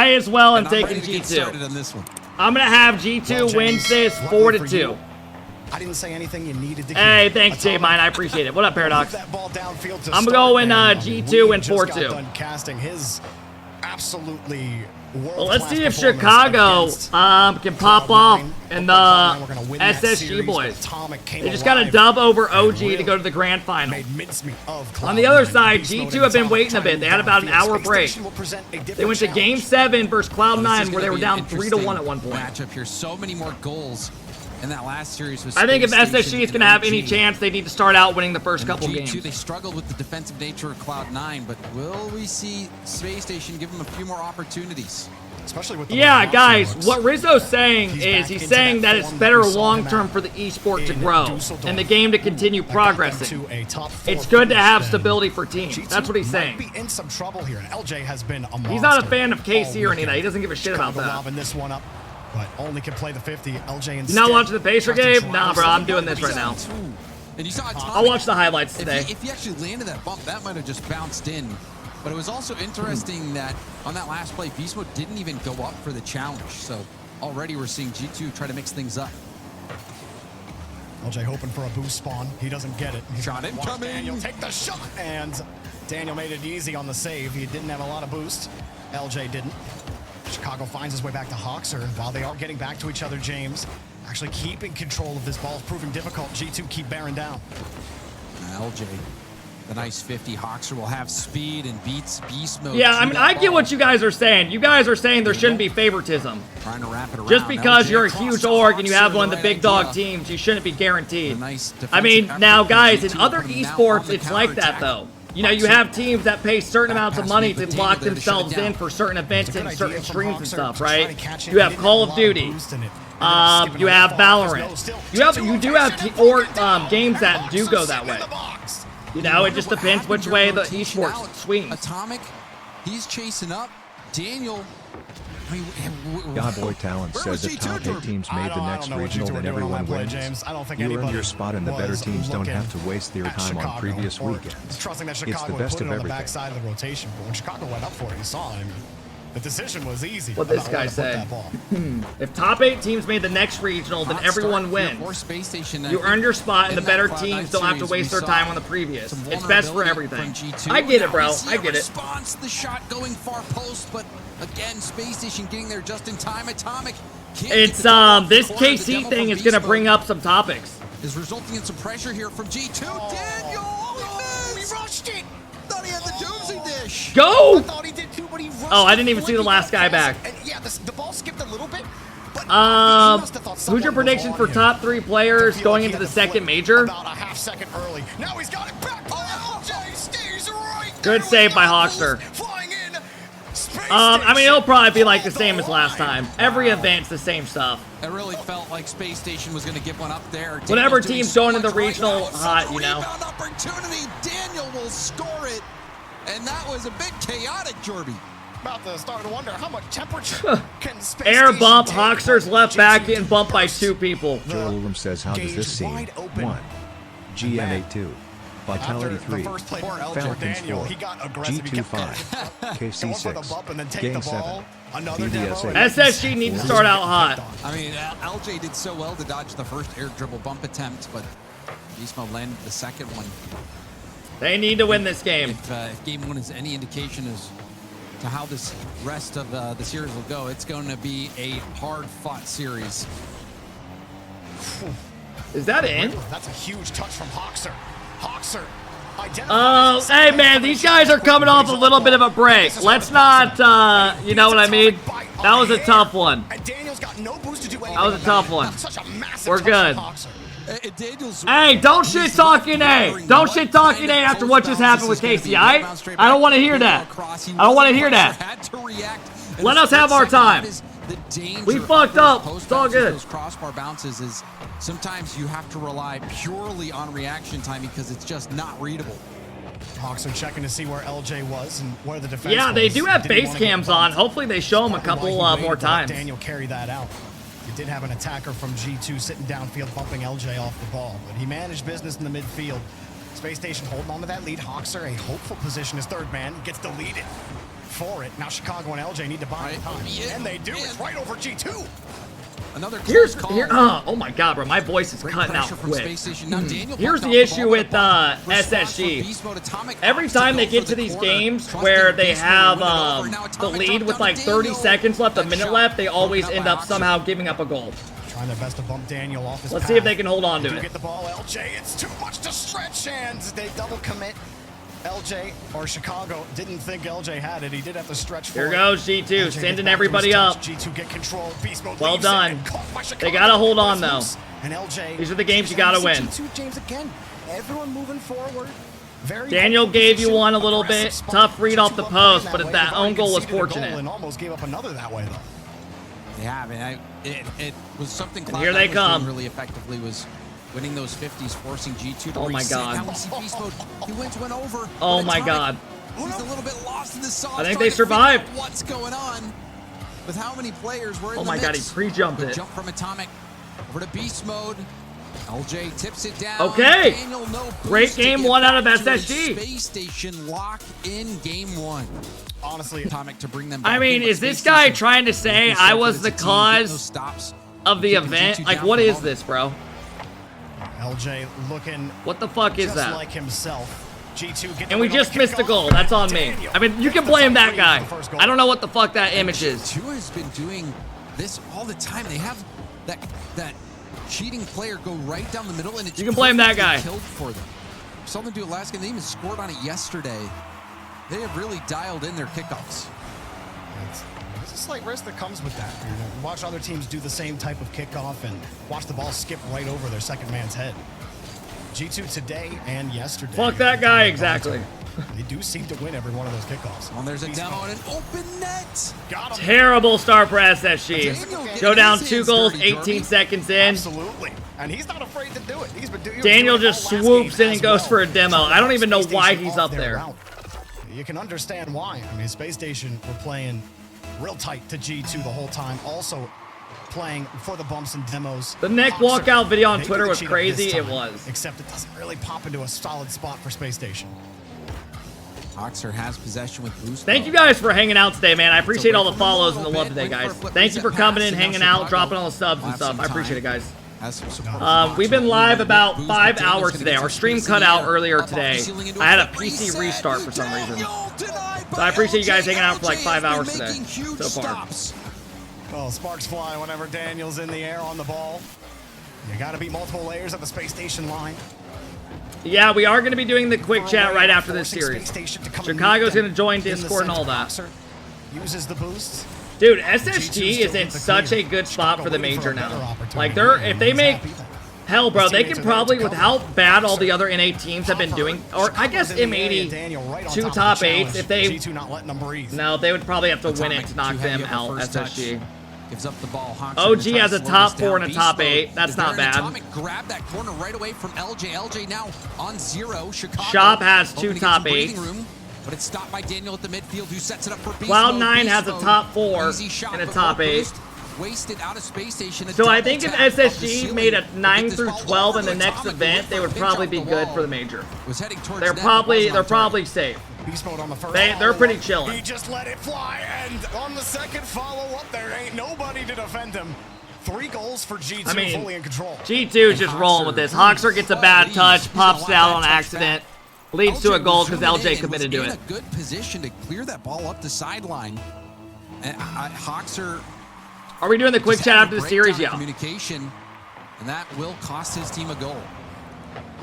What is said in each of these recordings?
I as well am taking G2. I'm going to have G2 wins this 4-2. I didn't say anything you needed to Hey, thanks, J-Mine. I appreciate it. What up, Paradox? I'm going G2 and 4-2. Casting his absolutely. Well, let's see if Chicago can pop off and the SSG boys. They just got a dub over OG to go to the grand final. On the other side, G2 have been waiting a bit. They had about an hour break. They went to Game 7 versus Cloud9 where they were down 3-1 at one point. Matchup here, so many more goals. And that last series was I think if SSG is going to have any chance, they need to start out winning the first couple games. They struggled with the defensive nature of Cloud9, but will we see Space Station give them a few more opportunities? Especially with the guys, what Rizzo's saying is he's saying that it's better long-term for the esport to grow and the game to continue progressing. It's good to have stability for teams. That's what he's saying. He's not a fan of KC or anything. He doesn't give a shit about that. But only can play the 50. LJ instead. You not watching the Pacer game? Nah, bro, I'm doing this right now. And you saw I'll watch the highlights today. If he actually landed that bump, that might have just bounced in. But it was also interesting that on that last play, Beast Mode didn't even go up for the challenge. So already we're seeing G2 try to mix things up. LJ hoping for a boost spawn. He doesn't get it. Shot incoming. Daniel take the shot. And Daniel made it easy on the save. He didn't have a lot of boost. LJ didn't. Chicago finds his way back to Hawkser. While they are getting back to each other, James actually keeping control of this ball is proving difficult. G2 keep bearing down. LJ, the nice 50. Hawkser will have speed and beats Beast Mode. Yeah, I mean, I get what you guys are saying. You guys are saying there shouldn't be favoritism. Trying to wrap it around. Just because you're a huge org and you have one of the big dog teams, you shouldn't be guaranteed. I mean, now, guys, in other esports, it's like that, though. You know, you have teams that pay certain amounts of money to lock themselves in for certain events and certain streams and stuff, right? You have Call of Duty. You have Valorant. You do have games that do go that way. You know, it just depends which way the esports swings. Atomic, he's chasing up. Daniel. Godboy Talent says that top 8 teams made the next regional and everyone wins. You earn your spot and the better teams don't have to waste their time on previous weekends. It's the best of everything. The rotation, but when Chicago went up for it, he saw him. The decision was easy. What this guy say? If top 8 teams made the next regional, then everyone wins. You earn your spot, and the better teams don't have to waste their time on the previous. It's best for everything. I get it, bro. I get it. The shot going far post, but again, Space Station getting there just in time. Atomic. It's this KC thing is gonna bring up some topics. Is resulting in some pressure here from G2. Daniel, he rushed it. Thought he had the doomsday dish. Go! I thought he did too, but he rushed I didn't even see the last guy back. And yeah, the ball skipped a little bit. Who's your prediction for top 3 players going into the second major? About a half second early. Now he's got it back. LJ stays right. Good save by Hawkster. I mean, it'll probably be like the same as last time. Every event's the same stuff. It really felt like Space Station was going to get one up there. Whatever team's going in the regional hot, you know. Opportunity. Daniel will score it, and that was a bit chaotic, Jorby. About to start to wonder how much temperature can Space Air bump. Station Hawkster's left back getting bumped by 2 people. Joel Ulam says, how does this seem? 1. GM82. Vitality 3, Falcons 4, G2 5, KC 6, Game 7, BDS 8. SSG needs to start out hot. I mean, LJ did so well to dodge the first air dribble bump attempt, but Beast Mode landed the second one. They need to win this game. If Game 1 is any indication as to how this rest of the series will go, it's going to be a hard-fought series. Is that in? That's a huge touch from Hawkser. Hawkser. Hey man, these guys are coming off a little bit of a break. Let's not, you know what I mean? That was a tough one. That was a tough one. We're good. Hey, don't shit talk in A. Don't shit talk in A after what just happened with Casey, alright? I don't want to hear that. I don't want to hear that. Let us have our time. We fucked up. It's all good. Those crossbar bounces is sometimes you have to rely purely on reaction time because it's just not readable. Hawks are checking to see where LJ was and where the defense Yeah, they was. do have base cams on. Hopefully they show them a couple more times. Daniel carry that out. He did have an attacker from G2 sitting downfield bumping LJ off the ball, but he managed business in the midfield. Space Station holding on to that lead. Hawkser, a hopeful position as third man, gets deleted. for it. Now Chicago and LJ need to buy time. And they do. It's right over G2. Another Here's call. oh my god, bro, my voice is cutting out quick. Here's the issue with SSG. Every time they get to these games where they have the lead with like 30 seconds left, a minute left, they always end up somehow giving up a goal. Trying their best to bump Daniel off his Let's path. see if they can hold on to They it. get the ball, LJ. It's too much to stretch, and they double commit. LJ or Chicago didn't think LJ had it. He did have to stretch for Here it. goes G2, sending everybody up. G2 get control. Beast mode Well leaves it done. and caught by They Chicago. gotta hold on though. And LJ. These are the games you gotta win. G2 James again. Everyone moving forward. Very Daniel good gave you position. one a little bit. Aggressive spot. Tough read off the G2 up post, that but way. that They've own already goal was conceded a goal fortunate. and almost gave up another that way, though. Yeah, man, it was something. And here they Cloud9 was come. doing really effectively was winning those 50s, forcing G2 to Oh my reset. God. Now we see Beast Mode. He went over. Oh but my Atomic, god. He's a little bit lost in the sauce. I think trying they to figure survived. out what's going on with how many players were in Oh the my god, he mix. pre-jumped Good it. jump from Atomic over to Beast Mode. LJ tips it down. Okay. Daniel, no boost Great to game, get 1 out of back to a SSG. Space Station lock in game 1. Honestly, Atomic to bring them back I mean, in, but is this Space guy Station trying to say making I sure was that the it's a team getting those cause stops, of the keeping event? G2 Like, down what for a is moment. this, bro? LJ looking What the fuck is just that? like himself. G2 get And we just missed a goal. That's on me. I mean, you can blame that guy. I don't know what the fuck that image is. G2 has been doing this all the time. They have that cheating player go right down the middle, and it's You can blame that guy. perfectly killed for them. Saw them do it last game. They even scored on it yesterday. They have really dialed in their kickoffs. There's a slight risk that comes with that. You know, watch other teams do the same type of kickoff and watch the ball skip right over their second man's head. G2 today and yesterday. Fuck that guy, exactly. They do seem to win every one of those kickoffs. Well, there's a demo and an open net. Got him. Terrible start for SSG. Go down 2 goals, 18 seconds in. Absolutely. And he's not afraid to do it. He's been doing Daniel it just all last swoops game in and as goes well. for a demo. I don't even know Space why Station he's off up their there. route. You can understand why. I mean, Space Station were playing real tight to G2 the whole time. Also playing for the bumps and demos. The Nick Hawks walkout video on they Twitter did was cheat up crazy. this It time, was. Except it doesn't really pop into a solid spot for Space Station. Oxer has possession with boost. Thank you guys for hanging out today, man. I appreciate all the follows and the love today, guys. Thank you for coming in, hanging out, dropping all the subs and stuff. I appreciate it, guys. We've been live about 5 hours today. Our stream cut out earlier today. I had a PC restart for some reason. So I appreciate you guys hanging out for like 5 hours today so far. Well, sparks fly whenever Daniel's in the air on the ball. You got to be multiple layers at the Space Station line. Yeah, we are going to be doing the quick chat right after this series. Chicago's going to join Discord and all that. Uses the boost. Dude, SSG is in such a good spot for the major now. Like, if they make... Hell, bro, they could probably, with how bad all the other NA teams have been doing, or I guess M80, 2 top 8s, if they... No, they would probably have to win it to knock them out, SSG. Gives up the ball. OG has a top 4 and a top 8. That's not bad. Atomic grabbed that corner right away from LJ. LJ now on 0. Chicago. Shop has 2 top 8s. Room, but it's stopped by Daniel at the midfield, who sets it up for Beast Cloud9 Mode. has a top 4 Shot, and a but top no 8. boost. Wasted out of Space Station. So I think if SSG made a 9 through 12 in the next event, they would probably be good for the major. Was heading towards They're probably safe. Beast mode on the first They're pretty chilling. He just let it fly, and on the second follow-up, there ain't nobody to defend him. 3 goals for G2, I mean, fully in control. G2 is just rolling with this. Hoxer gets a bad touch, pops it out on accident, leads to a goal because LJ committed to it. In a good position to clear that ball up the sideline. And Hoxer. Are we doing the quick chat after the series? Yeah. Communication, and that will cost his team a goal.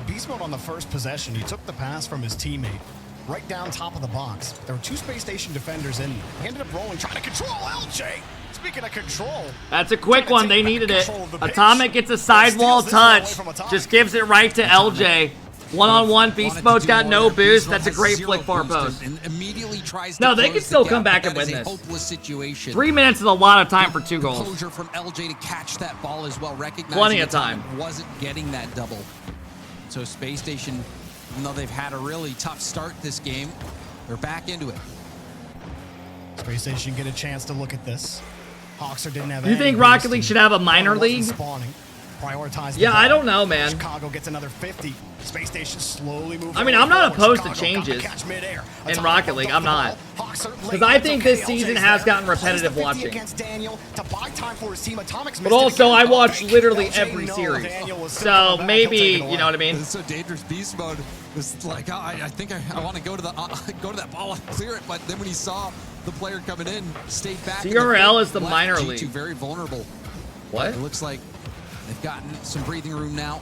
Beast mode on the first possession. He took the pass from his teammate right down top of the box. There were 2 Space Station defenders in. He ended up rolling, trying to control LJ. Speaking of control, that's a quick one. They needed it. Atomic gets a sidewall touch, just gives it right to LJ. One-on-one, Beast Mode's got no boost. That's a great flick far post. No, they can still come back and win this. 3 minutes is a lot of time for 2 goals. Closure from LJ to catch that ball as well. Plenty of time. Wasn't getting that double. So Space Station, even though they've had a really tough start this game, they're back into it. Space Station get a chance to look at this. Hoxer didn't have. You think RocketLeague should have a minor league? Spawning. Prioritize. Yeah, I don't know, man. Chicago gets another 50. Space Station slowly moving. I mean, I'm not opposed to Chicago changes in Rocket League. I'm not. Because I think this season has gotten repetitive watching. But also, I watch literally every series. So maybe, you know what I mean? It's so dangerous. Beast mode was like, oh, I think I want to go to that ball and clear it. But then when he saw the player coming in, stayed back. CRL is the minor league. G2 very vulnerable. What? It looks like they've gotten some breathing room now.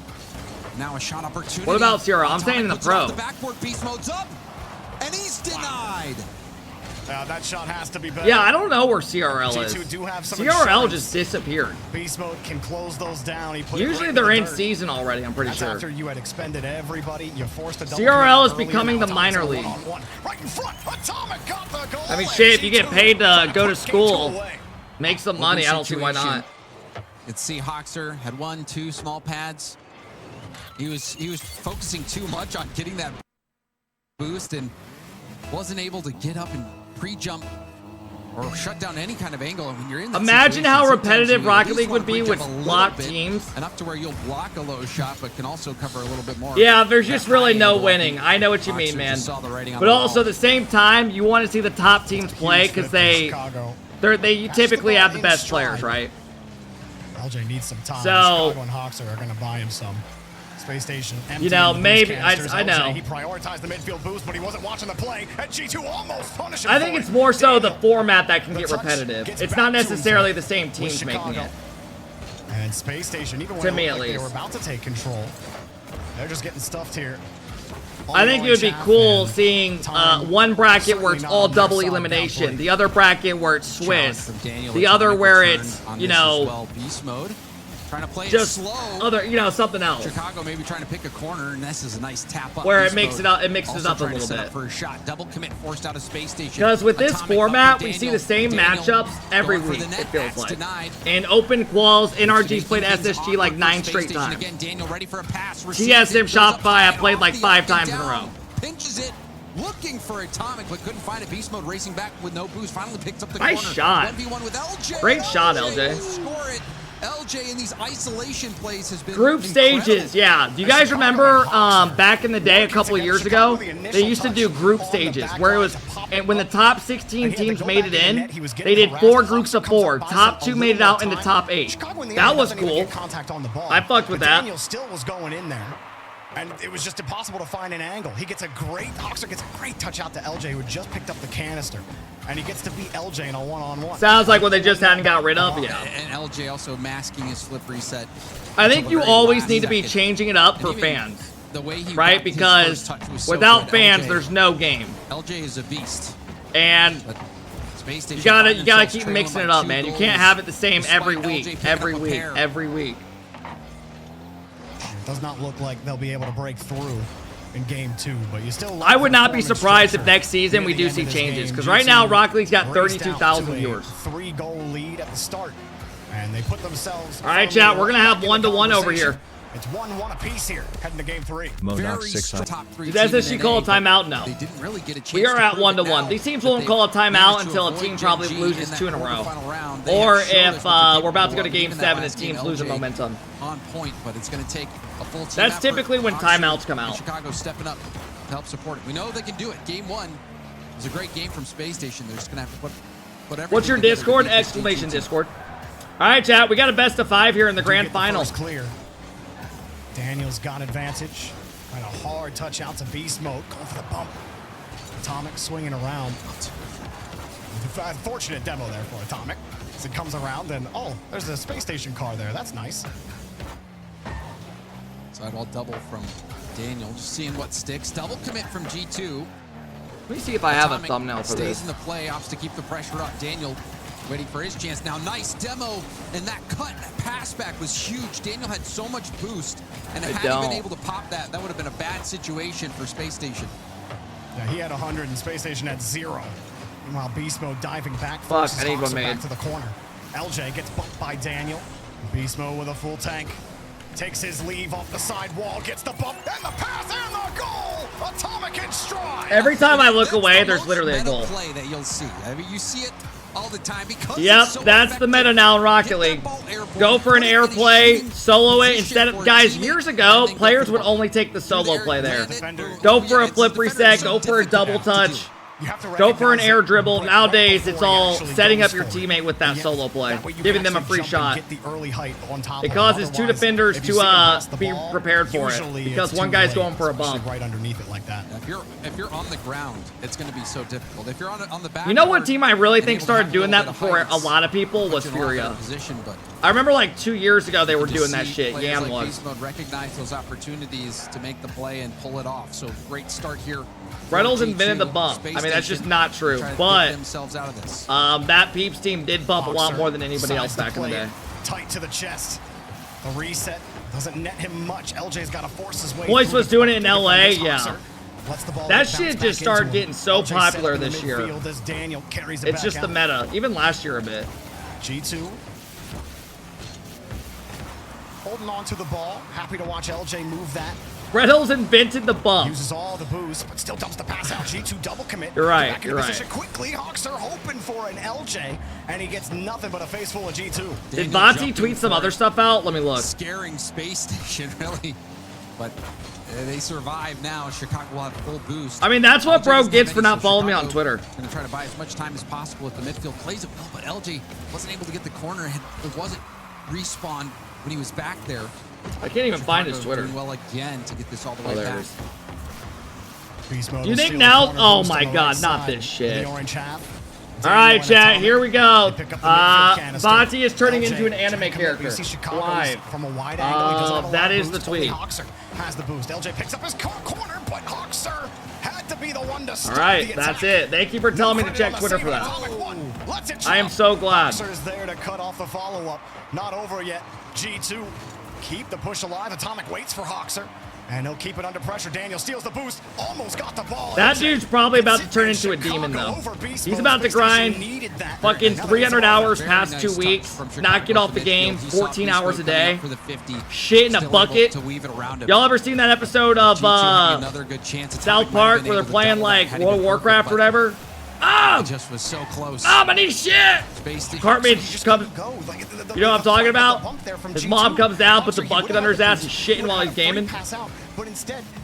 Now a shot opportunity. What about CRL? I'm saying in the pro. The backboard, beast mode's up, and he's denied. That shot has to be better. Yeah, I don't know where CRL is. G2 do have some CRL insurance. just disappeared. Beast mode can close those down. Usually they're in season already, I'm pretty sure. After you had expended everybody, you forced a CRL is becoming the minor league. Right in front. Atomic got the goal. I mean, shit, if you get paid to go to school, make some money, I don't see why not. Let's see, Hoxer had 1, 2 small pads. He was focusing too much on getting that boost and wasn't able to get up and pre-jump or shut down any kind of angle. And when you're in that imagine how repetitive you Rocket League would be with block teams. Enough to where you'll block a low shot, but can also cover a little bit more. Yeah, there's just really no winning. I know what you mean, man. But also at the same time, you want to see the top teams play because they typically have the best players, right? LJ needs some time. So, Chicago and Hoxer are going to buy him some. Space Station empty. You know, maybe I know. He prioritized the midfield boost, but he wasn't watching the play. And G2 almost punished him. I think it's more so the format that can get repetitive. It's not necessarily the same teams making it. And Space Station, even to when me at they least, were about to take control, they're just getting stuffed here. I think it would be cool seeing one bracket where it's all double elimination, the other bracket where it's Swiss, the other where it's, you know, beast mode. Trying to play just it slow. Other, you know, something else. Chicago maybe trying to pick a corner, and this is a nice tap up. Where it makes it up, it mixes up a little bit. For a shot, double commit forced out of Space Station. Because with this format, we see the same matchups every week. It feels like. In open quals, NRG's played SSG like 9 straight times. TSM Shopify, I played like 5 times in a row. Pinches it. Looking for Atomic, but couldn't find it. Beast mode racing back with no boost. Finally picks up the corner. Nice shot. 1v1 with LJ. Great shot, LJ. Score it. LJ in these isolation plays has been group stages. Yeah, do you guys remember back in the day, a couple of years ago, they used to do group stages where it was, and when the top 16 teams made it in, they did 4 groups of 4. Top 2 made it out in the top 8. That was cool. I fucked with that. Daniel still was going in there, and it was just impossible to find an angle. Hoxer gets a great touch out to LJ, who had just picked up the canister. And he gets to beat LJ in a one-on-one. Sounds like what they just hadn't got rid of, yeah. And LJ also masking his flip reset. I think you always need to be changing it up for fans, right? Because without fans, there's no game. LJ is a beast. And you gotta keep mixing it up, man. You can't have it the same every week, every week. It does not look like they'll be able to break through in game 2, but you still. I would not be surprised if next season we do see changes, because right now Rocket League's got 32,000 viewers. 3-goal lead at the start, and they put themselves. All right, chat, we're gonna have 1-1 over here. It's 1-1 apiece here, heading to game 3. Monarch 600. Did SSG call a timeout? No. They didn't really get a chance. We are at 1-1. These teams won't call a timeout until a team probably loses 2 in a row, or if we're about to go to game 7 and teams losing momentum. On point, but it's going to take a full team. That's typically when timeouts come out. Chicago stepping up to help support it. We know they can do it. Game 1 was a great game from Space Station. They're just going to have to put everything. What's your Discord? Exclamation Discord. All right, chat. We got a best of 5 here in the grand final. Clear. Daniel's got advantage. Got a hard touch out to Beast Mode. Going for the bump. Atomic swinging around. Unfortunate demo there for Atomic. As it comes around, and oh, there's a Space Station car there. That's nice. Sidewall double from Daniel. Just seeing what sticks. Double commit from G2. Let me see if I have a thumbnail for this. Stays in the play. Opts to keep the pressure up. Daniel waiting for his chance. Now, nice demo. And that cut pass back was huge. Daniel had so much boost. And had he been able to pop that, that would have been a bad situation for Space Station. Yeah, he had 100 and Space Station had 0. Meanwhile, Beast Mode diving back. Fuck, I need one made. Back to the corner. LJ gets bumped by Daniel. Beast Mode with a full tank. Takes his leave off the side wall, gets the bump, and the pass, and the goal! Atomic in stride! Every time I look away, there's literally a goal. Play that you'll see. I mean, you see it all the time because Yep, it's so that's the meta now in Rocket League. Go for an air play, solo it instead of guys. Years ago, players would only take the solo play there. Go for a flip reset. Go for a double touch. Go for an air dribble. Nowadays, it's all setting up your teammate with that solo play, giving them a free shot. It causes two defenders to be prepared for it because one guy's going for a bump. Right underneath it like that. If you're on the ground, it's going to be so difficult. If you're on the back, You know what team I really think started doing that before a lot of people was Furia. I remember like 2 years ago they were doing that shit. Yam was. Recognize those opportunities to make the play and pull it off. So great start here. Reynolds invented the bump. I mean, that's just not true. But that Peeps team did bump a lot more than anybody else back in the day. Tight to the chest. The reset doesn't net him much. LJ's got to force his way. Boyce was doing it in LA, yeah. That That shit just started getting so popular this year. It's just the meta. Even last year a bit. G2 holding on to the ball. Happy to watch LJ move that. Reynolds invented the bump. Uses all the boost, but still dumps the pass out. G2 double commit. You're right, Back into position quickly. Hawks are hoping for an LJ, and he gets nothing but a face full of G2. Did Vati tweet some other stuff out? Let me look. Scaring space station, really. But they survive now. Chicago will have full boost. I mean, that's what bro gets for not following me on Twitter. Going to try to buy as much time as possible with the midfield. Plays it well, but LJ wasn't able to get the corner. It wasn't respawned when he was back there. I can't even find his Twitter. Doing well again to get this all the way back. You think now? Oh my God, not this shit. All right, chat, here we go. Vati is turning into an anime character. Live. That is the tweet. Has the boost. LJ picks up his corner, but Hawkser had to be the one to stop. All right, that's it. Thank you for telling me to check Twitter for that. I am so glad. Hawkser is there to cut off the follow-up. Not over yet. G2 keep the push alive. Atomic waits for Hawkser, and he'll keep it under pressure. Daniel steals the boost, almost got the ball. That dude's probably about to turn into a demon, though. He's about to grind fucking 300 hours past 2 weeks, not get off the game 14 hours a day, shit in a bucket. Y'all ever seen that episode of South Park where they're playing like World of Warcraft or whatever? Oh! Just was so close. Oh, I need shit! Cartman comes. You know what I'm talking about? His mom comes down, puts a bucket under his ass, and shitting while he's gaming.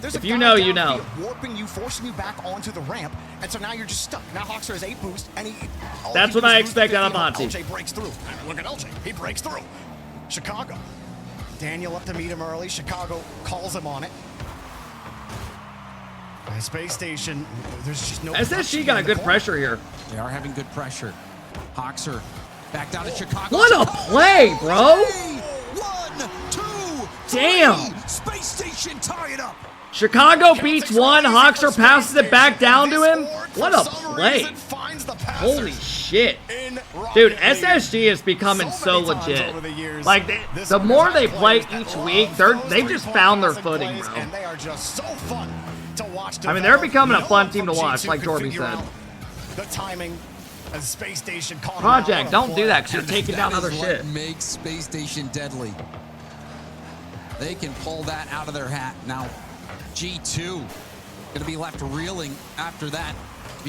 If you know, you know. Warping you, forcing you back onto the ramp, and so now you're just stuck. Now Hawkser has 8 boost, and that's what I expect out of Monty. LJ breaks through. Look at LJ. He breaks through. Chicago. Daniel up to meet him early. Chicago calls him on it. Space station, there's just no SSG got a good pressure here. They are having good pressure. Hawkser back down to Chicago. What a play, bro! 1, 2, damn! Space station, tie it up. Chicago beats one. Hawkser passes it back down to him. What a play! Holy shit, dude! SSG is becoming so legit. Like the more they play each week, they've just found their footing, bro. And they are just so fun to watch. I mean, they're becoming a fun team to watch, like Jorby said. The timing, as Space Station Project, don't do that because you're taking down other shit. What makes Space Station deadly? They can pull that out of their hat. Now, G2 gonna be left reeling after that.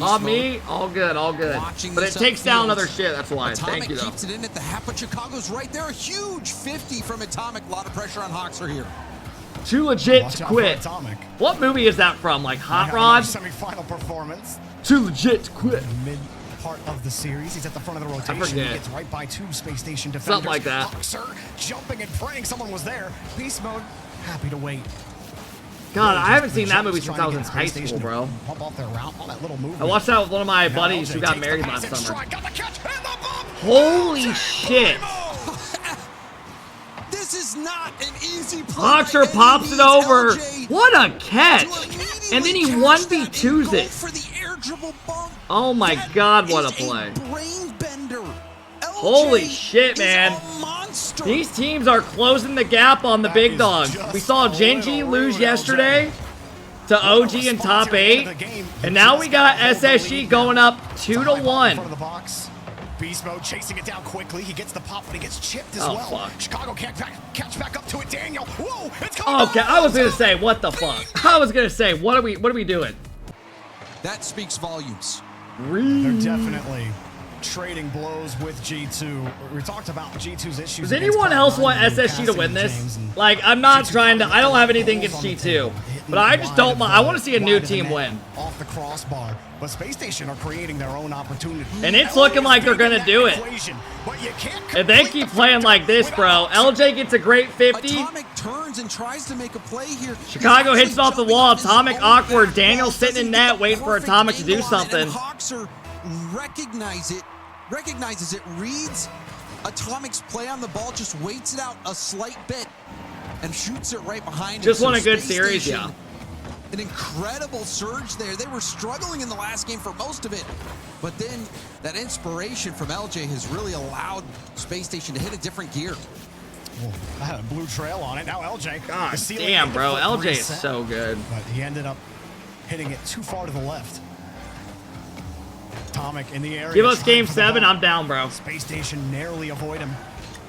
On me, all good, all good. But it takes down other shit, that's why. Atomic Thank you, though. keeps it in at the half, but Chicago's right there. A huge 50 from Atomic. A lot of pressure on Hawkser here. Too legit to quit. What movie is that from? Like Hot Rod? Semi-final performance. Too legit to quit. Mid part of the series, he's at the front of the rotation. He gets right by 2 Space Station defenders. Something like that. Hawkser jumping and praying someone was there. Beast mode, happy to wait. God, I haven't seen that movie since I was in high school, bro. I watched that with one of my buddies who got married last summer. Holy shit! This is not an easy play. Hawkser pops it over. What a catch! And then he 1v2s it. Oh my God, what a play! Holy shit, man! These teams are closing the gap on the big dogs. We saw Genji lose yesterday to OG in top 8, and now we got SSG going up 2-1. Beast mode chasing it down quickly. He gets the pop, but he gets chipped as well. Fuck. Chicago can't catch back up to it. Daniel, whoa! It's okay, I was gonna say, what the fuck? I was gonna say, what are we doing? That speaks volumes. They're definitely trading blows with G2. We talked about G2's issues. Does anyone else want SSG to win this? Like, I'm not trying to, I don't have anything against G2, but I just don't mind. I want to see a new team win. Off the crossbar, but Space Station are creating their own opportunity. And it's looking like they're going to do it. If they keep playing like this, bro, LJ gets a great 50. Atomic turns and tries to make a play here. Chicago hits it off the wall. Atomic awkward. Daniel sitting in net waiting for Atomic to do something. Hoxer recognizes it, reads Atomic's play on the ball, just waits it out a slight bit and shoots it right behind him. Just won a good series, yeah. An incredible surge there. They were struggling in the last game for most of it, but then that inspiration from LJ has really allowed Space Station to hit a different gear. I had a blue trail on it. Now LJ. God damn, bro. LJ is so good. But he ended up hitting it too far to the left. Atomic in the area. Give us game 7. I'm down, bro. Space Station narrowly avoid him.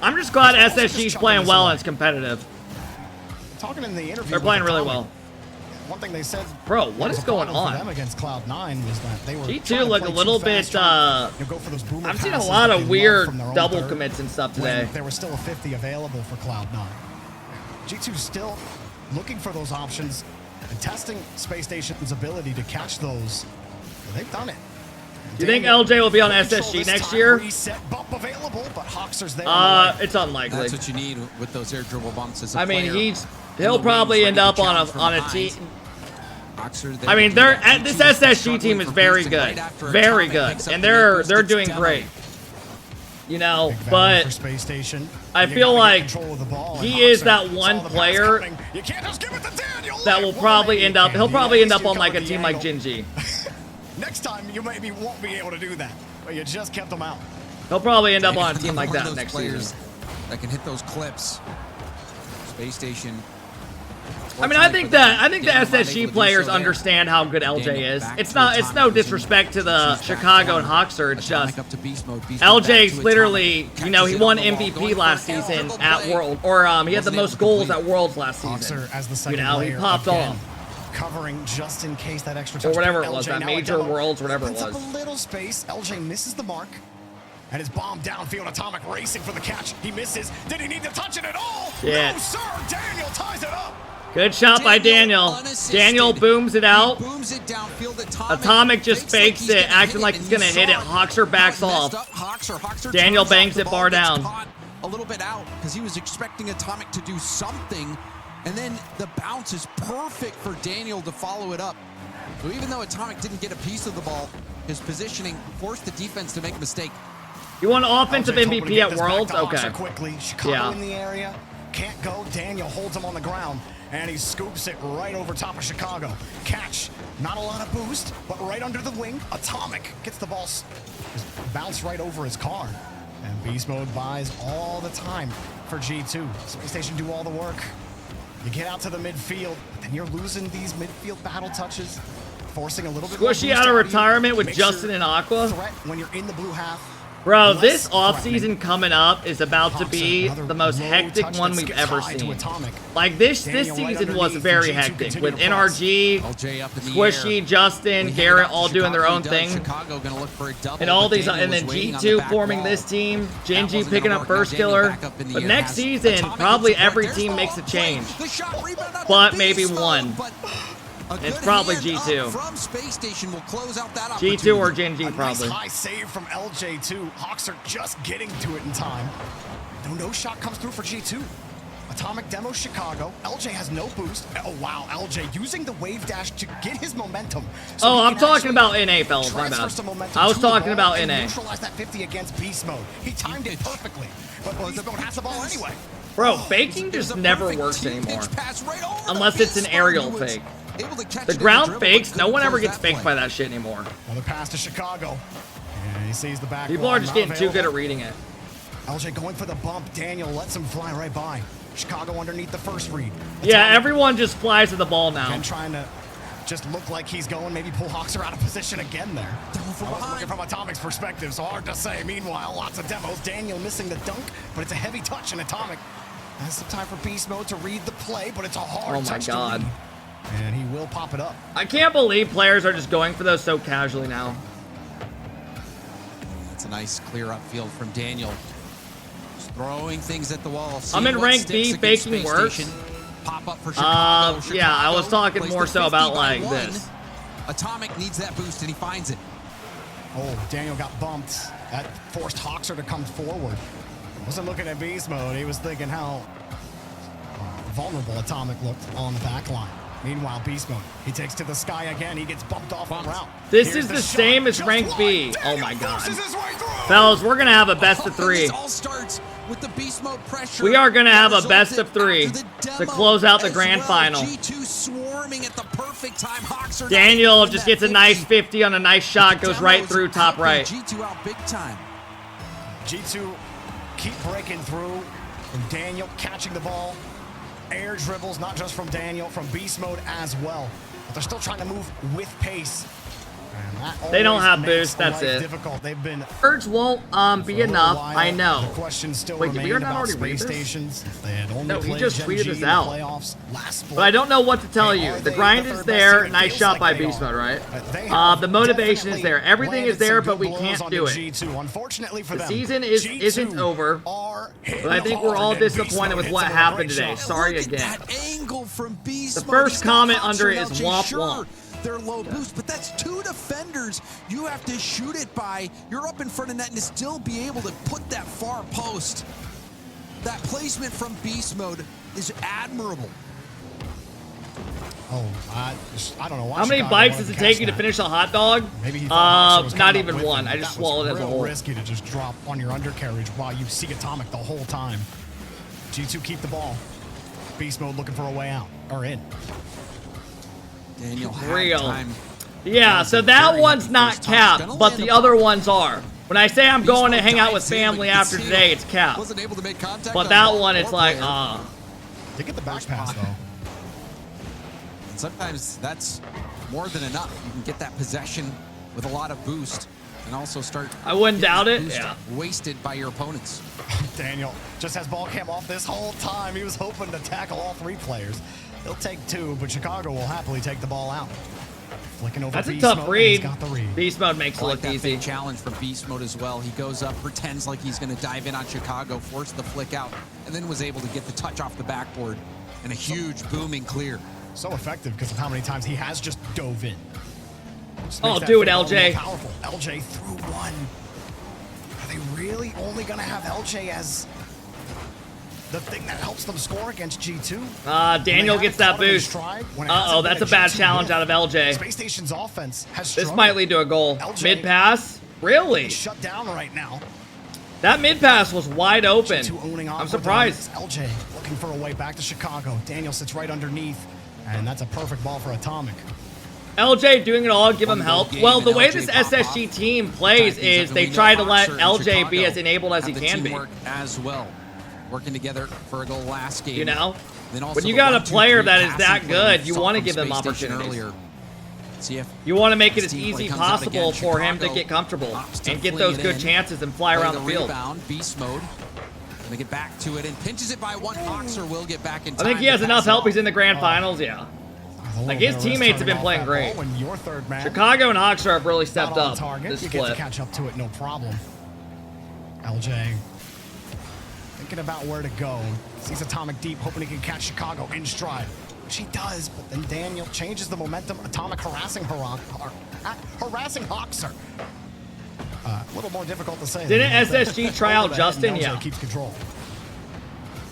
I'm just glad SSG's playing well and it's competitive. Talking in the interview, they're playing really well. One thing they said, bro, what is going on? For them against Cloud9 was that they were G2 look a little bit. I've seen a lot of weird double commits and stuff today. There was still a 50 available for Cloud9. G2 still looking for those options and testing Space Station's ability to catch those. They've done it. Do you think LJ will be on SSG next year? Reset bump available, but Hoxer's there. It's unlikely. That's what you need with those air dribble bumps. As a I mean, player. he'll probably end up on a team. I mean, this SSG team is very good, very good, and they're doing great. You know, but I feel like he is that one player that will probably end up. He'll probably end up on like a team like Genji. Next time, you maybe won't be able to do that, but you just kept them out. He'll probably end up on a team like that next season. That can hit those clips. Space Station. I mean, I think the SSG players understand how good LJ is. It's no disrespect to the Chicago and Hoxer. It's just LJ's literally, you know, he won MVP last season at World, or he had the most goals at Worlds last season. You know, he popped off. Covering just in case that extra touch. Or whatever it was, that major Worlds, whatever it was. Up a little space. LJ misses the mark. And his bomb downfield. Atomic racing for the catch. He misses. Did he need to touch it at all? Yeah. No, sir. Daniel ties it up. Good shot by Daniel. Daniel booms it out. Atomic just fakes it, acting like he's gonna hit it. Hoxer backs off. Daniel bangs it bar down. A little bit out because he was expecting Atomic to do something. And then the bounce is perfect for Daniel to follow it up. So even though Atomic didn't get a piece of the ball, his positioning forced the defense to make a mistake. You want offensive MVP at Worlds? Okay. Quickly. Chicago in the area. Can't go. Daniel holds him on the ground. And he scoops it right over top of Chicago. Catch. Not a lot of boost, but right under the wing. Atomic gets the ball. Just bounce right over his car. And Beast Mode buys all the time for G2. Space Station do all the work. You get out to the midfield, but then you're losing these midfield battle touches, forcing a little bit. Squishy out of retirement with Justin and Aqua. Threat when you're in the blue half. Bro, this offseason coming up is about to be the most hectic one we've ever seen. Like, this season was very hectic with NRG, Squishy, Justin, Garrett all doing their own thing. And all these, and then G2 forming this team, Genji picking up first killer. But next season, probably every team makes a change. But maybe one. It's probably G2. From Space Station will close out that G2 or Genji probably. Nice high save from LJ2. Hoxer just getting to it in time. No shot comes through for G2. Atomic demo Chicago. LJ has no boost. Oh wow, LJ using the wave dash to get his momentum. So I'm talking about NA, fellas. My bad. I was talking about NA. Neutralize that 50 against Beast Mode. He timed it perfectly. But Beast Mode has the ball anyway. Bro, faking just never works anymore. Unless it's an aerial fake. The ground fakes, no one ever gets faked by that shit anymore. Another pass to Chicago. And he sees the back. People are just getting too good at reading it. LJ going for the bump. Daniel lets him fly right by. Chicago underneath the first read. Yeah, everyone just flies to the ball now. And trying to just look like he's going, maybe pull Hoxer out of position again there. Looking from Atomic's perspective, so hard to say. Meanwhile, lots of demos. Daniel missing the dunk, but it's a heavy touch, and Atomic has some time for Beast Mode to read the play, but it's a hard touch. Oh my God. And he will pop it up. I can't believe players are just going for those so casually now. That's a nice clear upfield from Daniel. Just throwing things at the wall. I'm in rank B, faking works. Pop up for Chicago. Yeah, I was talking more so about like this. Atomic needs that boost and he finds it. Oh, Daniel got bumped. That forced Hoxer to come forward. Wasn't looking at beast mode. He was thinking how vulnerable Atomic looked on the back line. Meanwhile, beast mode, he takes to the sky again. He gets bumped off on route. This is the same as rank B. Oh my god. Fellas, we're going to have a best of 3. All starts with the beast mode pressure. We are going to have a best of 3 to close out the grand final. G2 swarming at the perfect time. Hoxer Daniel just gets a nice 50 on a nice shot, goes right through top right. G2 out big time. G2 keep breaking through. And Daniel catching the ball. Air dribbles, not just from Daniel, from beast mode as well. But they're still trying to move with pace. They don't have boost, that's it. Difficult. They've been Urge won't be enough, I know. The question still Wait, did we not already read space this? stations. If they had only No, he played just Gen tweeted G this in the out. playoffs last split. But I don't know what to tell you. The grind the is third there. best team? It Nice feels shot like by they beast are. mode, right? They have The motivation is definitely there. Everything is landed there, some but we good can't blows do on it. the G2. Unfortunately for The them, season G2 isn't over. are But I think we're all hard, and Beast disappointed Mode with what hits them with a happened great today. shot. Sorry Look at again. that angle from beast The mode. first He's got comment Hoxer under it now. is Jay, womp sure, womp. they're low boost, but that's 2 defenders you have to shoot it by. You're up in front of net and to still be able to put that far post. That placement from beast mode is admirable. Oh, I don't know why. How many Chicago bites wanted does it to take catch you to that. finish a hot dog? Maybe he thought Hoxer was Not coming up even with one. him. I just That was swallowed it as a real whole. Risky to just drop on your undercarriage while you see Atomic the whole time. G2 keep the ball. Beast mode looking for a way out or in. Daniel had Real. time. Yeah, so that one's not capped, but the other ones are. When I say I'm going to hang out with family after today, it's capped. Wasn't able to make contact But on that ball one, or it's like, player. They get the back pass though. And sometimes that's more than enough. You can get that possession with a lot of boost and also start. I wouldn't doubt it. boost Yeah. Wasted by your opponents. Daniel just has ball cam off this whole time. He was hoping to tackle all 3 players. He'll take 2, but Chicago will happily take the ball out. Flicking over That's a Beast tough Mode, and read. he's got the read. Beast mode makes it I like look that easy. big challenge from beast mode as well. He goes up, pretends like he's going to dive in on Chicago, forced the flick out, and then was able to get the touch off the backboard and a huge booming clear. So effective because of how many times he has just dove in. Just Oh, makes that do it, free ball LJ. more powerful. LJ through 1. Are they really only going to have LJ as the thing that helps them score against G2? Daniel gets that boost. Uh-oh, that's a bad challenge out of LJ. Space Station's offense has This struggled. might lead to a goal. LJ Mid pass? Really? shut down right now. That mid pass was wide open. G2 owning I'm Aqua surprised. dominance. LJ looking for a way back to Chicago. Daniel sits right underneath, and that's a perfect ball for Atomic. LJ doing it all, give him help. game Well, the and way LJ this pop SSG team plays is they try to let LJ be as enabled as he can be. As well, working together for a goal last game. You know? Then also When you the got a 1-2-3 player that is passing that play good, we you saw want to from give him Space Station opportunities. earlier. See if You want to make it this as team play easy comes out possible again. for him to Chicago get comfortable opts to and get fling those it good in. chances and fly Play around the field. Rebound, beast mode. Gonna get back to it and pinches it by 1. Hoxer will get back in I time. think he has to enough pass it help. off. He's in the grand finals, yeah. Like, his teammates have been playing great. When your third man Chicago and Hawks have really not stepped on up target, this you get to split. catch up to it, no problem. LJ thinking about where to go. Sees Atomic deep, hoping he can catch Chicago in stride. Which he does, but then Daniel changes the momentum. Atomic harassing Hoxer. A little more difficult to say. Didn't than that. SSG try out Over the head, Justin? and LJ Yeah. keeps control.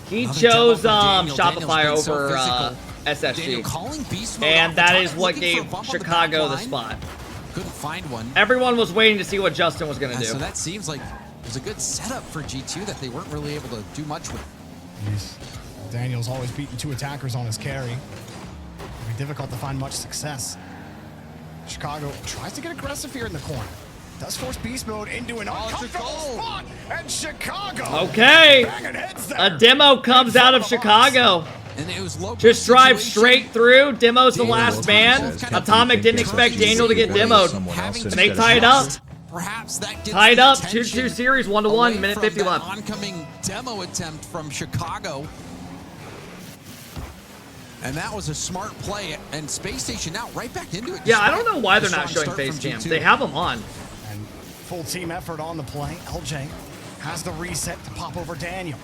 He Another chose demo from Daniel. Shopify Daniel's been so over Daniel SSG. calling beast mode And off that the is top, what looking for a gave bump on the Chicago back the line. spot. Couldn't find one. Everyone was waiting to see what Justin was going to do. So that seems like it was a good setup for G2 that they weren't really able to do much with. Daniel's always beating 2 attackers on his carry. It'll be difficult to find much success. Chicago tries to get aggressive here in the corner. Does force beast mode into an uncomfortable spot, and Chicago. Okay. banging heads there. A demo comes out of Chicago. And it was low Just drive situation. straight through. Demo's the last man. Atomic Atomic didn't expect Daniel to get demoed. Having And to they tied up. Perhaps that gets Tied the up. attention 2-2 series, 1-1, away minute from 50 that left. Oncoming demo attempt from Chicago. And that was a smart play. And Space Station now right back into it. Yeah, I don't despite know why the they're not strong showing start face from cams. G2. They have them on. And Full team effort on the play. LJ has the reset to pop over Daniel.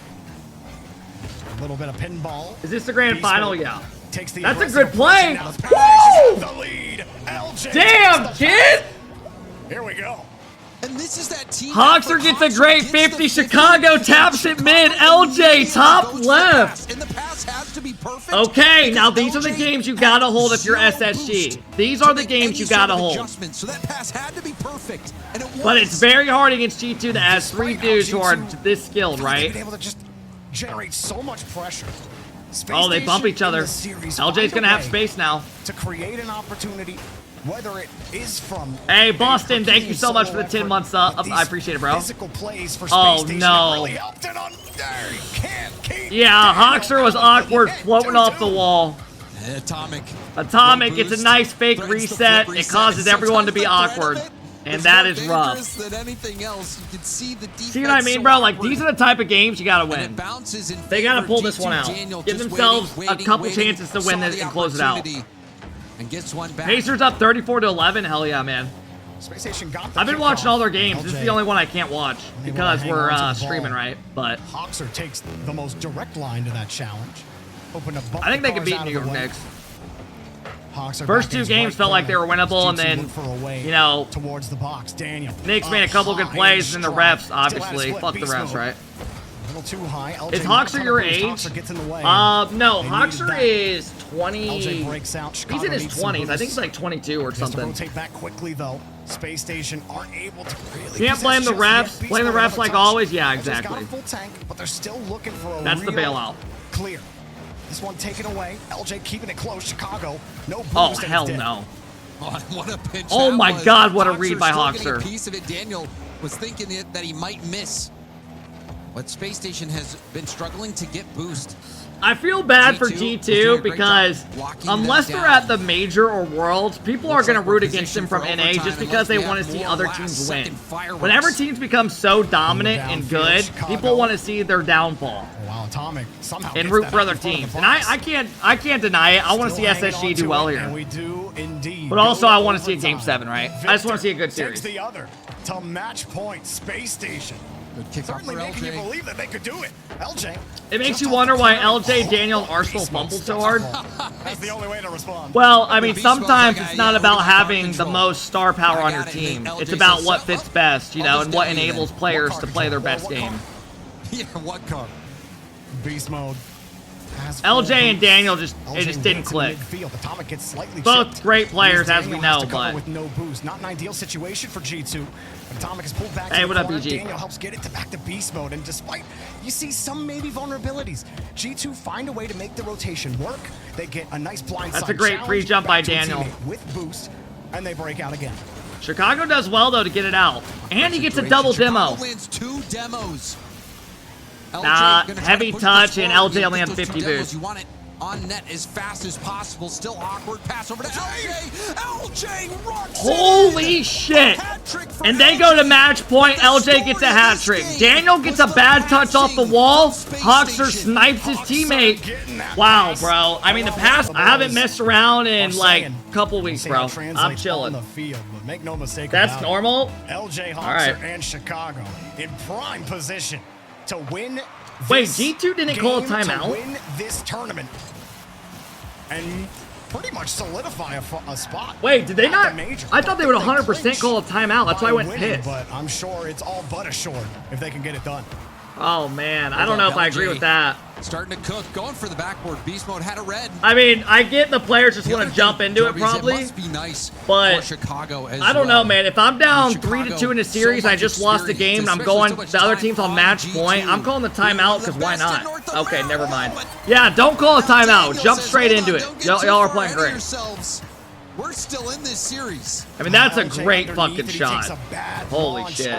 A little bit of pinball. Is this the grand final? Yeah. Takes the That's a good play. Woo! The lead. LJ. Damn, kid. Here we go. And this is that team. Hoxer gets a great 50. Chicago taps it mid. LJ top left. And the pass has to be perfect. Okay, now these are the games you gotta hold if you're SSG. These are the games you gotta hold. So that pass had to be perfect. And it was. But it's very hard against G2 that has 3 dudes who are this skilled, right? Able to just generate so much pressure. Oh, they bump each other. LJ's gonna have space now. To create an opportunity, whether it is from. Hey, Boston, thank you so much for the 10 months up. I appreciate it, bro. Oh, no. Yeah, Hoxer was awkward floating off the wall. Atomic gets a nice fake reset. It causes everyone to be awkward. And that is rough. See what I mean, bro? Like, these are the type of games you gotta win. They gotta pull this one out. Give themselves a couple chances to win this and close it out. Pacers up 34-11. Hell yeah, man. I've been watching all their games. This is the only one I can't watch because we're streaming, right? But Hoxer takes the most direct line to that challenge. I think they can beat New York Knicks. First 2 games felt like they were winnable, and then, you know, towards the box. Daniel. Knicks made a couple good plays, and the refs, obviously. Fuck the refs, right? Too high. Is Hoxer your age? No, Hoxer is 20. He's in his 20s. I think he's like 22 or something. Rotate back quickly though. Space Station aren't able to really. Can't blame the refs. Blame the refs like always. Yeah, exactly. Full tank, but they're still looking for a That's the bailout. Clear. This one taken away. LJ keeping it close. Chicago. No boost. Oh hell no. What a pinch. Oh my God! What a read by Hoxer. Piece of it. Daniel was thinking that he might miss. But Space Station has been struggling to get boost. I feel bad for G2 because unless they're at the major or worlds, people are going to root against them from NA just because they want to see other teams win. Whenever teams become so dominant and good, people want to see their downfall and root for other teams. And I can't deny it. I want to see SSG do well here. But also I want to see a Game 7, right? I just want to see a good series. To match point, Space Station. Certainly making you believe that they could do it. LJ. It makes you wonder why LJ, Daniel, and Arsenal fumbled so hard. That's the only way to respond. Well, I mean, sometimes it's not about having the most star power on your team. It's about what fits best, you know, and what enables players to play their best game. Yeah, what car? Beast mode. LJ and Daniel just didn't click. Both great players, as we know, but with no boost, not an ideal situation for G2. Atomic is pulled back. Hey, what up, BG? Daniel helps get it back to beast mode, and despite you see some maybe vulnerabilities, G2 find a way to make the rotation work. They get a nice blind side. That's a great free jump by Daniel with boost, and they break out again. Chicago does well though to get it out, and he gets a double demo. Wins 2 demos. Nah, heavy touch, and LJ only had 50 boost. You want it on net as fast as possible. Still awkward pass over to LJ. LJ rocks. Holy shit! And they go to match point. LJ gets a hat trick. Daniel gets a bad touch off the wall. Hoxer snipes his teammate. Wow, bro. I mean, the pass, I haven't messed around in like a couple weeks, bro. I'm chilling. Make no mistake. That's normal. LJ, Hoxer, and Chicago in prime position to win. Wait, G2 didn't call a timeout? To win this tournament and pretty much solidify a spot. Wait, did they not? I thought they would 100% call a timeout. That's why I went pissed. But I'm sure it's all but assured if they can get it done. Oh, man. I don't know if I agree with that. Starting to cook, going for the backboard. Beast mode had a red. I mean, I get the players just want to jump into it probably. It must be nice but for Chicago as I don't know, man. If I'm down 3-2 in a series, I just lost the game, and I'm going, the other team's on match point, I'm calling the timeout because why not? Okay, never mind. Yeah, don't call a timeout. Jump straight into it. Y'all are playing great. We're still in this series. I mean, that's a great fucking shot. Holy shit.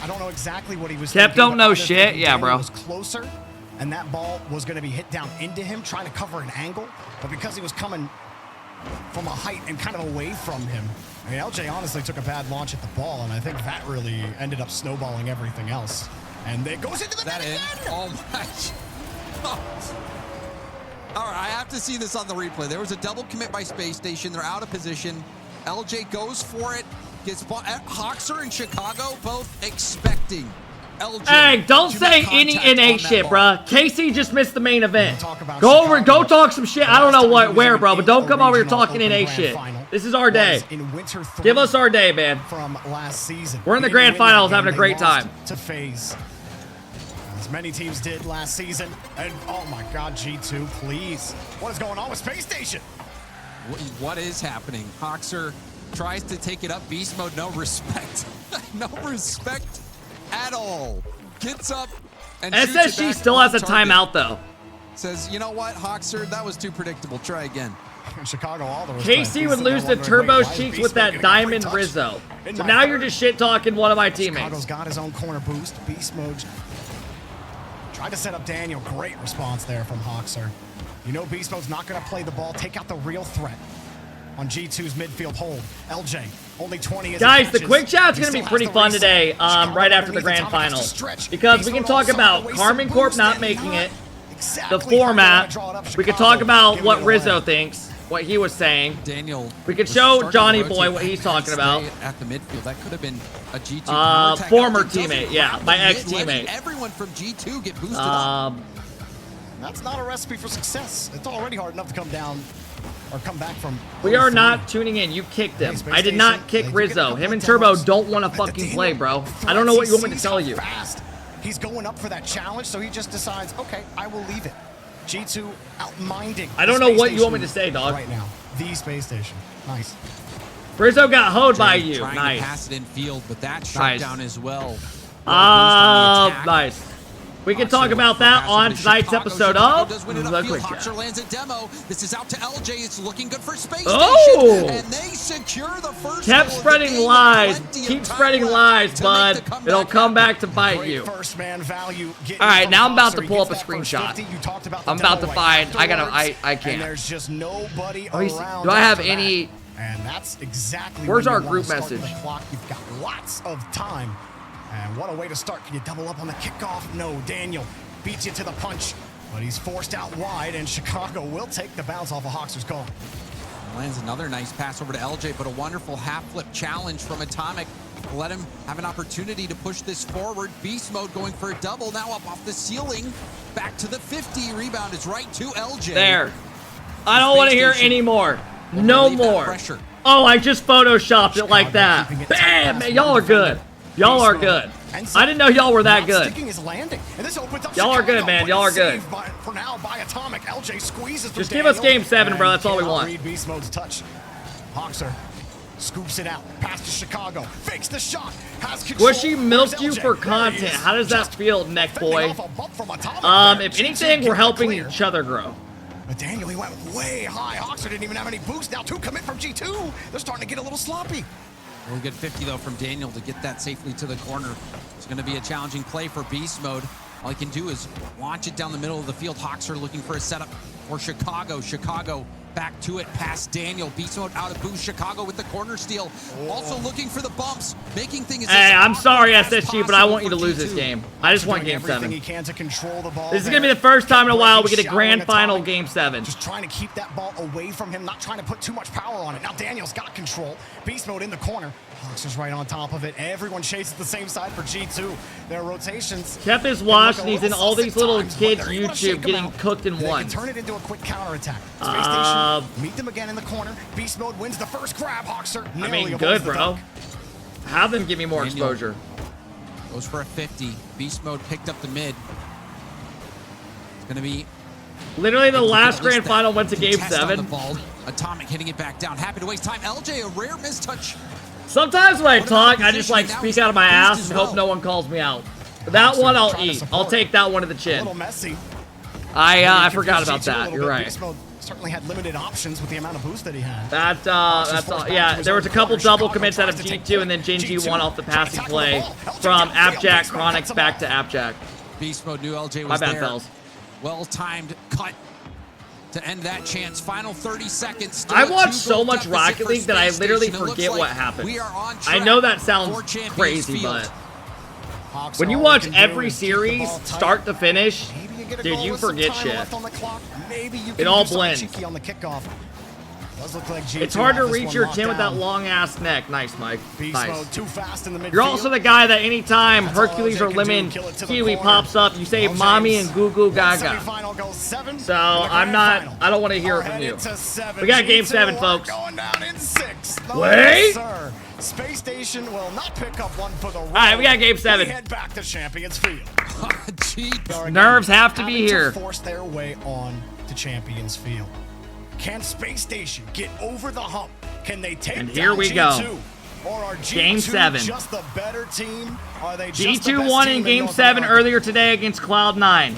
I don't know exactly what he was Kep don't know shit. Yeah, bro. Was closer, and that ball was going to be hit down into him, trying to cover an angle. But because he was coming from a height and kind of away from him, I mean, LJ honestly took a bad launch at the ball, and I think that really ended up snowballing everything else. And it goes into the net again. Oh my! All right, I have to see this on the replay. There was a double commit by Space Station. They're out of position. LJ goes for it. gets Hoxer and Chicago both expecting LJ. Hey, don't say any NA shit, bruh. KC just missed the main event. Go over, go talk some shit. I don't know where, bro, but don't come over here talking NA shit. This is our day. Give us our day, man. From last season. We're in the grand finals having a great time. To phase. As many teams did last season. And oh my God, G2, please. What is going on with Space Station? What is happening? Hoxer tries to take it up. Beast mode, no respect. No respect at all. Gets up and SSG still has a timeout, though. Says, you know what, Hoxer, that was too predictable. Try again. Chicago, all the KC would lose to Turbo's cheeks with that diamond Rizzo. So now you're just shit talking one of my teammates. Chicago's got his own corner boost. Beast mode tried to set up Daniel. Great response there from Hoxer. You know Beast mode's not going to play the ball. Take out the real threat on G2's midfield hold. LJ, only 20 Guys, the quick chat's going to be pretty fun today, right after the grand final. Because we can talk about Karman Corp not making it, the format. We could talk about what Rizzo thinks, what he was saying. Daniel. We could show Johnny Boy what he's talking about. At the midfield, that could have been a G2 former teammate, yeah, my ex-teammate. Everyone from G2 get boosted up. That's not a recipe for success. It's already hard enough to come down or come back from. We are not tuning in. You kicked him. I did not kick Rizzo. Him and Turbo don't want to fucking play, bro. I don't know what you want me to tell you. He's going up for that challenge, so he just decides, okay, I will leave it. G2 outminding. I don't know what you want me to say, dog. Right now, the space station. Nice. Rizzo got hoed by you. Trying Nice. to pass it in field, but that shut down as well. Nice. We can talk about that on tonight's episode of The Quick Chat. Hoxer lands a demo. This is out to LJ. It's looking good for Space Oh! Station. And they secure the first Kept goal of the spreading game. lies. Plenty of Keep time spreading left lies, to bud. make the comeback It'll come back to bite you. First man value. All right, now I'm about to pull up a screenshot. I'm about to find. I can't. And there's just nobody Oh, around. do I have after any? that. And that's exactly. Where's when our you group wanna start message? the clock. You've got lots of time. And what a way to start. Can you double up on the kickoff? No, Daniel beats you to the punch, but he's forced out wide, and Chicago will take the bounce off of Hoxer's goal. Lands another nice pass over to LJ, but a wonderful half-flip challenge from Atomic. Let him have an opportunity to push this forward. Beast mode going for a double, now up off the ceiling. Back to the 50, rebound is right to LJ. There. I don't want to hear any more. No more. Pressure. Oh, I just photoshopped it like that. Bam! Man, y'all are good. Y'all are good. I didn't know y'all were that good. Y'all are good, man. Y'all are good. For now, by Atomic, LJ squeezes. Just give us game 7, bro. That's all we want. Read Beast mode's touch. Hoxer scoops it out, pass to Chicago, fakes the shot, has control. Squishy milked you for content. How does that feel, neck boy? If anything, we're helping each other grow. But Daniel, he went way high. Hoxer didn't even have any boost. Now 2 commit from G2. They're starting to get a little sloppy. Really good 50 though from Daniel to get that safely to the corner. It's going to be a challenging play for Beast mode. All he can do is launch it down the middle of the field. Hoxer looking for a setup for Chicago. Chicago back to it, past Daniel. Beast mode out of boost. Chicago with the corner steal. Also looking for the bumps, making things. Hey, I'm sorry, SSG, but I want you to lose this game. I just want game 7. He can to control the ball. This is going to be the first time in a while we get a grand final game 7. Just trying to keep that ball away from him, not trying to put too much power on it. Now Daniel's got control. Beast mode in the corner. Hoxer's right on top of it. Everyone chases the same side for G2. Their rotations. Kept his watch, and he's in all these little kids' YouTube getting cooked in one. Turn it into a quick counterattack. Space Station, meet them again in the corner. Beast mode wins the first grab. Hoxer. I mean, good, bro. Have them give me more exposure. Goes for a 50. Beast mode picked up the mid. It's gonna be literally the last grand final went to game 7. Atomic hitting it back down. Happy to waste time. LJ, a rare mistouch. Sometimes when I talk, I just like speak out of my ass and hope no one calls me out. But that one I'll eat. I'll take that one to the chin. I forgot about that. You're right. Certainly had limited options with the amount of boost that he had. That's all. Yeah, there was a couple double commits out of G2, and then Jinji won off the passing play from Appjack Chronics back to Appjack. Beast mode knew LJ was My bad, there. fellas. Well-timed cut to end that chance. Final 30 seconds. Still I watch so much Rocket League that I literally forget what happened. I know that sounds crazy, but when you watch every series, start to finish, dude, you forget shit. It all blends. Does look like G2 It's hard to have this reach one your locked chin with that down. long-ass neck. Nice, Mike. Beast Nice. mode too fast in the midfield. You're also the guy that anytime That's all Hercules LJ or can do, Lemon kill it to the Kiwi corner. pops up, you say Well, mommy James, and goo goo one gaga. semifinal goes 7, So and the I'm grand not, final I don't want to hear are it from you. headed to 7. We got game G2 7, are folks. Going down in 6. Wait. Yes, sir. Space Station will not pick up one for the road. All right, we got game 7. We head back to Champions Field. Nerves have to be Having here. force their way on to Champions Field. Can Space Station get over the hump? Can they take And down here we G2? go. Or are G2 Game 7. just the better team? Are they just the G2 best won team in Game North 7 America? earlier today against Cloud9.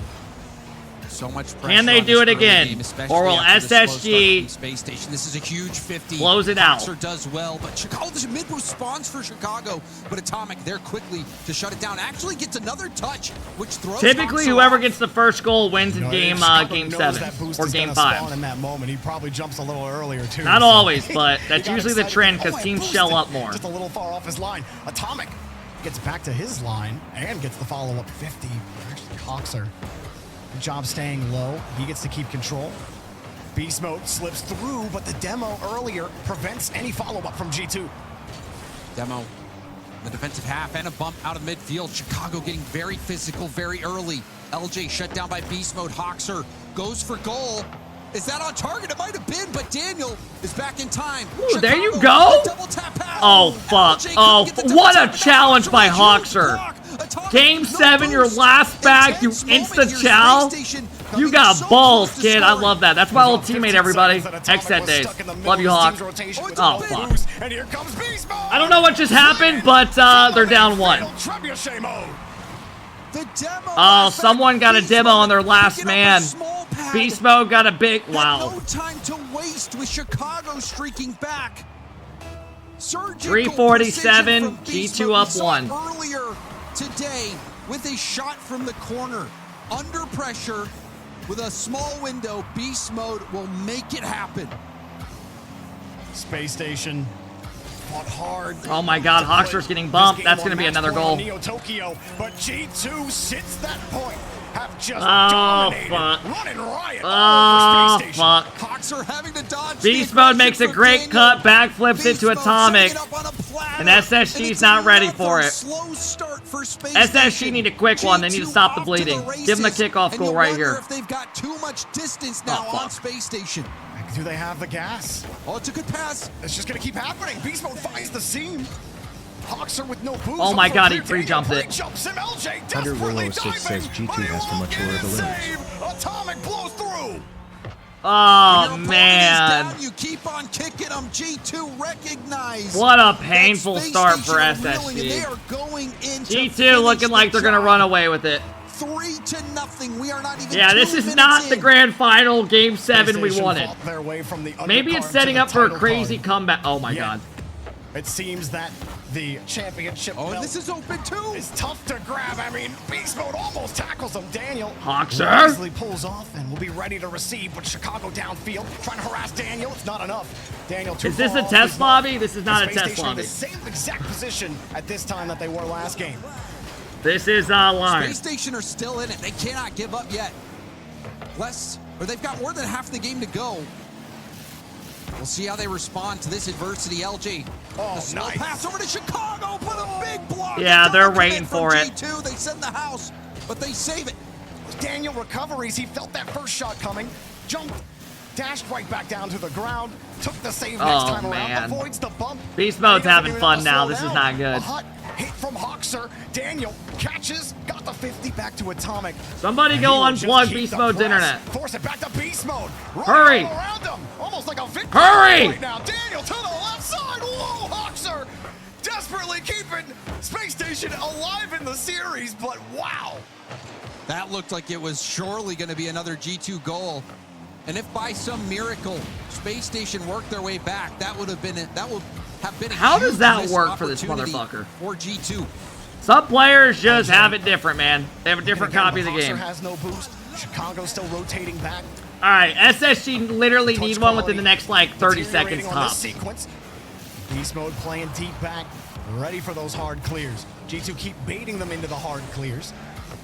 So much pressure. Can they on do this it early again? game, especially Or will after the slow start SSG from Space Station. This is a huge 50. close it out? Boxer does well, but Chicago, this mid response for Chicago, but Atomic there quickly to shut it down. Actually gets another touch, which throws. Typically, Boxer whoever off. gets the first goal wins in game Chicago knows 7 that boost or is game gonna 5. spawn in that moment. He probably jumps a little earlier too. Not so always, but he that's got usually the excited. trend because I teams boosted. shell up more. Just a little far off his line. Atomic gets back to his line and gets the follow-up 50. Actually, Coxer. Good job staying low. He gets to keep control. Beast mode slips through, but the demo earlier prevents any follow-up from G2. Demo, the defensive half and a bump out of midfield. Chicago getting very physical very early. LJ shut down by Beast Mode. Hoxer goes for goal. Is that on target? It might have been, but Daniel is back in time. Ooh, there you Chicago, go. the double tap pass. Oh, fuck. LJ Oh, couldn't get the what double a tap challenge pass. by Huge Hoxer. block. Atomic, Game no 7, your boost. last back, you Intense moment insta here. chow. Space Station You coming got so balls, close to kid. I scoring. love that. That's my old teammate, everybody. X that days. Love you, Hawk. Oh, fuck. And here comes Beast mode. I don't know what just happened, but they're down 1. Trebuchet mode. The demo Oh, last someone got a Beast demo on their Mode last picking up a man. small pad. Beast Mode got a big... Had Wow. no time to waste with Chicago streaking back. Surgical 347, precision from Beast G2 Mode. up We saw 1. it earlier today with a shot from the corner. Under pressure with a small window, Beast Mode will make it happen. Space Station fought hard. Oh my god, Hoxer's getting bumped. That's going to be another goal. Neo Tokyo, but G2 sits that point. Have just Oh, dominated. fuck. Running riot Oh, all over Space Station. fuck. Hoxer having to dodge Beast the Mode aggression makes a from great Daniel. cut, backflips Beast into Mode Atomic. setting it up on a platter, And SSG's and it's not ready another for it. slow start for Space SSG Station. need a quick one. They need to stop the G2 bleeding. off to the Give them the races, kickoff and goal you right wonder here. if they've got too much distance now Oh, on fuck. Space Station. Do they have the gas? Oh, it's a good pass. It's just going to keep happening. Beast Mode finds the seam. Hoxer with no boost. Oh my Over god, he Daniel pre-jumped it. pre-jumps him. LJ Under desperately 106 diving, says G2 but he has too won't much get lower a balloons. save. Atomic blows through. Oh, Your opponent is man. down, you keep on kicking them. G2 recognize. What a that painful Space start for Station are reeling, and they SSG. are going into G2 looking like they're going to run away with it. 3-0. We are not even Yeah, this 2 is minutes not the in. grand final, game 7 we PlayStation wanted. fought their way from the Maybe undercard it's to setting the up for a title crazy card. comeback. Oh my Yeah. god. It seems that the championship Oh, belt this is open too. is tough to grab. I mean, Beast Mode almost tackles him. Daniel Hoxer? easily pulls off and will be ready to receive, but Chicago downfield trying to harass Daniel. It's not enough. Daniel too Is this far a off test his mark. lobby? This is not a Space test Station in lobby. the same exact position at this time that they were last game. This is line. Space Station are still in it. They cannot give up yet. They've got more than half the game to go. We'll see how they respond to this adversity. LG, Oh, the slow nice. pass over to Chicago, put a big block. Yeah, It they're doesn't come waiting in from for it. G2. They send the house, but they save it. Daniel recoveries. He felt that first shot coming, jumped, dashed right back down to the ground, took the save next Oh, time man. around, avoids the bump. Beast Mode's He doesn't having even fun have to now. slow This is down. not good. A hot hit from Hoxer. Daniel catches, got the 50 back to Atomic. Somebody And go he will just unplug keep Beast the Mode's press. internet. Force it back to Beast Mode. Hurry. All around him, almost like a victory Hurry. right now. Daniel to the left side. Whoa, Hoxer desperately keeping Space Station alive in the series, but wow. That looked like it was surely going to be another G2 goal. And if by some miracle Space Station worked their way back, that would have been a How does huge that missed work for this opportunity motherfucker? For G2. Some players just have it different, man. They have a different Again, copy of the Hoxer game. has no boost. Chicago still rotating back. All right, SSG literally Touch need one within quality the next, like, 30 seconds deteriorating on this tops. sequence. Beast Mode playing deep back, ready for those hard clears. G2 keep baiting them into the hard clears.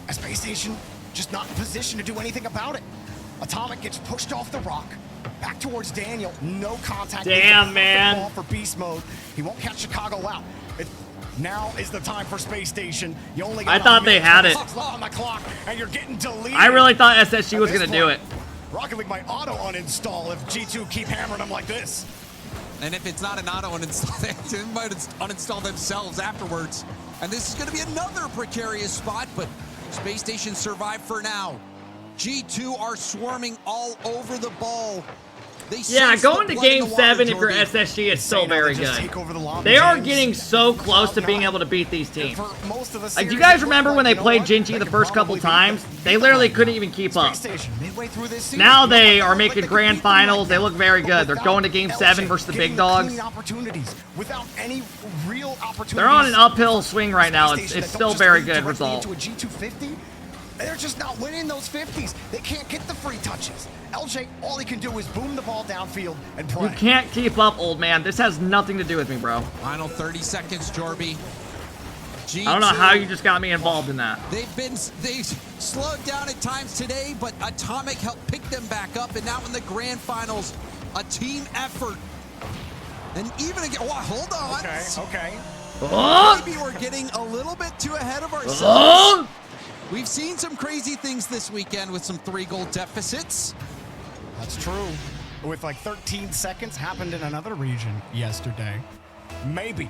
A Space Station just not in position to do anything about it. Atomic gets pushed off the rock, Back towards Daniel. No contact. Damn, man. Ball for beast mode. He won't catch Chicago out. Now is the time for Space Station. You only got I thought they had it. on the clock, and you're getting deleted. I really thought SSG was going to do it. Rocket League might auto uninstall if G2 keep hammering them like this. And if it's not an auto uninstall, they might uninstall themselves afterwards. And this is going to be another precarious spot, but Space Station survived for now. G2 are swarming all over the ball. Yeah, going to Game 7 if you're SSG is still very good. They are getting so close to being able to beat these teams. Like, do you guys remember when they played Gingy the first couple times? They literally couldn't even keep up. Now they are making grand finals. They look very good. They're going to Game 7 versus the big dogs. They're on an uphill swing right now. It's still very good result. They're just not winning those 50s. They can't get the free touches. LJ, all he can do is boom the ball downfield and play. You can't keep up, old man. This has nothing to do with me, bro. Final 30 seconds, Jorby. I don't know how you just got me involved in that. They've slowed down at times today, but Atomic helped pick them back up, and now in the grand finals, a team effort. And even again, oh, hold on. Okay. Oh! Maybe we're getting a little bit too ahead of ourselves. Oh! We've seen some crazy things this weekend with some 3-goal deficits. That's true. With like 13 seconds, happened in another region yesterday. Maybe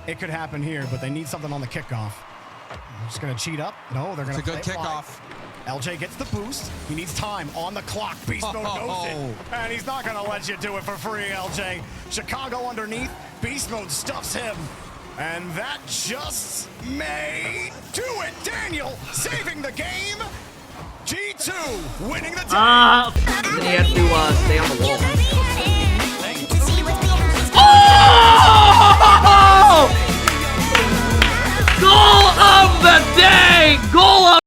it could happen here, but they need something on the kickoff. They're just gonna cheat up. No, they're gonna. It's a good kickoff. LJ gets the boost. He needs time on the clock. Beast mode knows it, and he's not gonna let you do it for free, LJ. Chicago underneath. Beast mode stuffs him. And that just may do it. Daniel saving the game. G2 winning the day. Then he has to stay on the wall. Oh! Goal of the day! Goal of